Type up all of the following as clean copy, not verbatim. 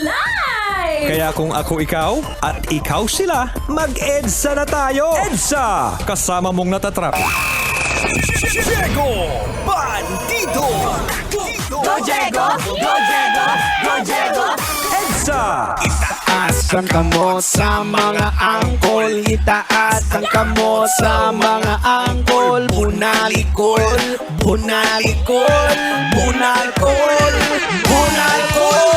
live! Kaya kung ako ikaw at ikaw sila, mag-EDSA na tayo! EDSA! Kasama mong natatrap. Diego Bandito! Go Diego! Go Diego! Go Diego! EDSA! Itaas ang kamo sa mga angkol. Itaas ang kamo sa mga angkol. Bunalikol, bunalikol, bunalkol, bunalkol.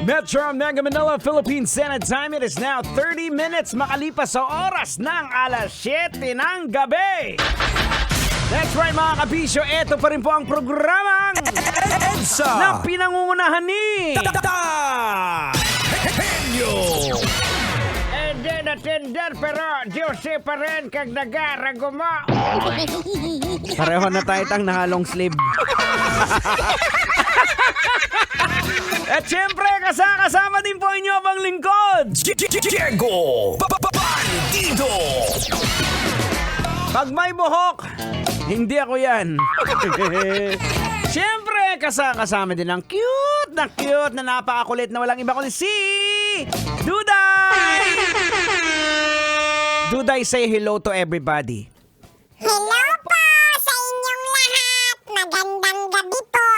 Metro Mega Manila, Philippine Standard Time. It is now 30 minutes makalipas sa oras ng alas 7 ng gabi. That's right mga kabisyo, ito pa rin po ang programang EDSA! na pinangungunahan ni Hindi na tender pero juicy pa rin kag nagarago mo. Pareho na tayo tang nahalong sleeve. At syempre, kasama din po inyo abang lingkod. Diego Bandito! Pag may buhok, hindi ako yan. Syempre, kasama din ang cute na napakakulit na walang iba kundi si Duday! Duday, say hello to everybody. Hello po sa inyong lahat. Magandang gabi po.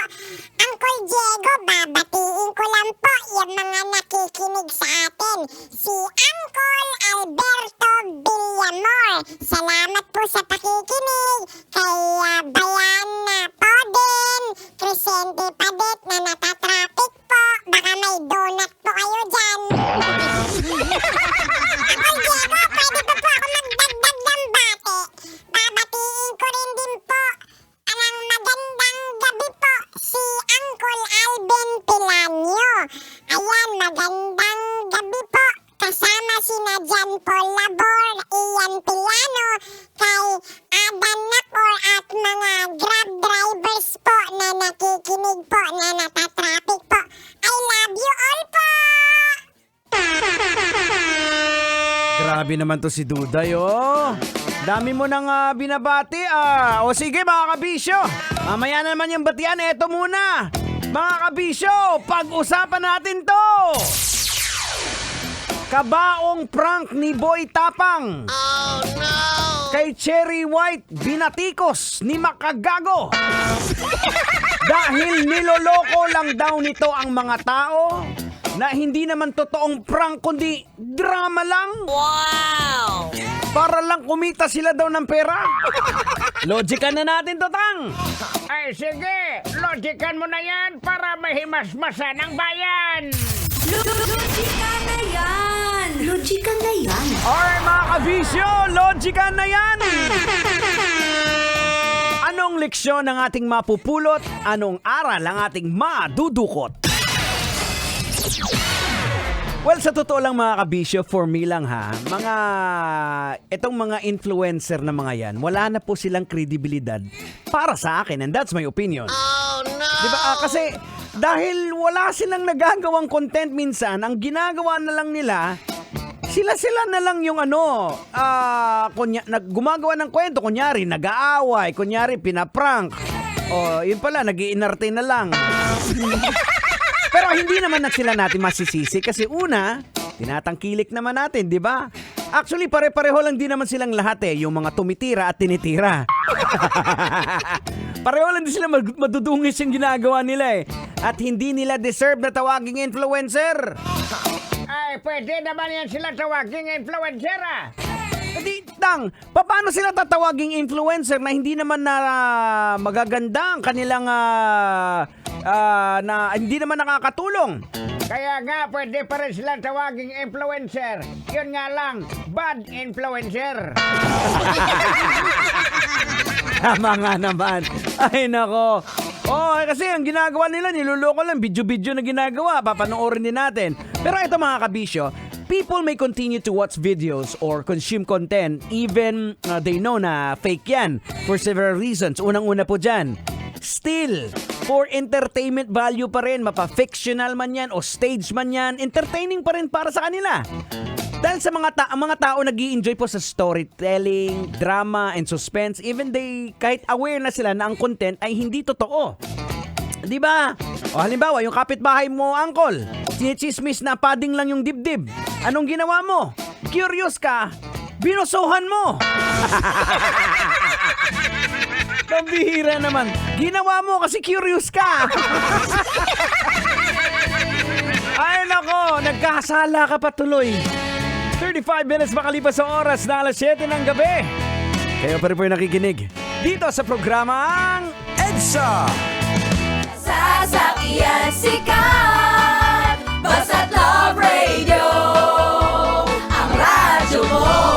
Uncle Diego, babatiin ko lang po yung mga nakikinig sa atin. Si Uncle Alberto Villamor. Salamat po sa pakikinig. Kay Bayan Poden, Crescente Padet na natatraffic po. Baka may donut po kayo dyan. Uncle Diego, pwede po ako magdagdag ng bate. Babatiin ko rin din po ang magandang gabi po si Uncle Alvin Pilanio. Ayan, magandang gabi po. Kasama sina John Paul Labor, Ian Pilano, kay Adan Nakor at mga grab drivers po na nakikinig po na natatraffic po. I love you all po! Grabe naman to si Duday, oh. Dami mo nang binabati, ah. O sige, mga kabisyo. Mamaya na naman yung batian. Eto muna. Mga kabisyo, pag-usapan natin to. Kabaong prank ni Boy Tapang. Oh, no! Kay Cherry White, binatikos ni Makagago. Dahil niloloko lang daw nito ang mga tao na hindi naman totoong prank kundi drama lang. Wow! Para lang kumita sila daw ng pera. Logican na natin to, Tang. Ay sige, logican mo na yan para mahimasmasan ang bayan. Logika na yan! Logika na yan! Alright mga kabisyo, logican na yan. Anong leksyon ang ating mapupulot? Anong aral ang ating madudukot? Well, sa totoo lang mga kabisyo, for me lang ha, itong mga influencer na mga yan, wala na po silang kredibilidad para sa akin, and that's my opinion. Oh no! Diba? Kasi dahil wala silang nagagawang content minsan, ang ginagawa na lang nila, sila na lang yung gumagawa ng kwento, kunyari nag-aaway, kunyari pinaprank, o yun pala, nag-iinarte na lang. Pero hindi naman na sila natin masisisi kasi una, tinatangkilik naman natin, di ba? Actually, pare-pareho lang din naman silang lahat yung mga tumitira at tinitira. Pareho lang din sila madudungis yung ginagawa nila At hindi nila deserve na tawaging influencer. Ay, pwede naman yan sila tawaging influencer Hindi, Tang, paano sila tatawaging influencer na hindi naman na magaganda ang kanilang na hindi naman nakakatulong? Kaya nga, pwede pa rin silang tawaging influencer. Yun nga lang, bad influencer. Tama nga naman. Ay, nako. Oh, kasi ang ginagawa nila, niluloko lang, video-video na ginagawa. Papanoorin din natin. Pero ito mga kabisyo, People may continue to watch videos or consume content even they know na fake yan for several reasons. Unang-una po dyan, still, for entertainment value pa rin, mapa-fictional man yan o stage man yan, entertaining pa rin para sa kanila. Dahil sa mga tao nag-i-enjoy po sa storytelling, drama, and suspense, even they, kahit aware na sila na ang content ay hindi totoo. Di ba? O halimbawa, yung kapitbahay mo, uncle, sinichismis na padding lang yung dibdib. Anong ginawa mo? Curious ka, binusuhan mo. Pambihira naman. Ginawa mo kasi curious ka. Ay nako, nagkasala ka pa tuloy. 35 minutes makalipas sa oras na alas 7 ng gabi. Kayo pa rin po yung nakikinig dito sa programang EDSA! Sasakyan sikat, basta't Love Radio, ang radyo mo.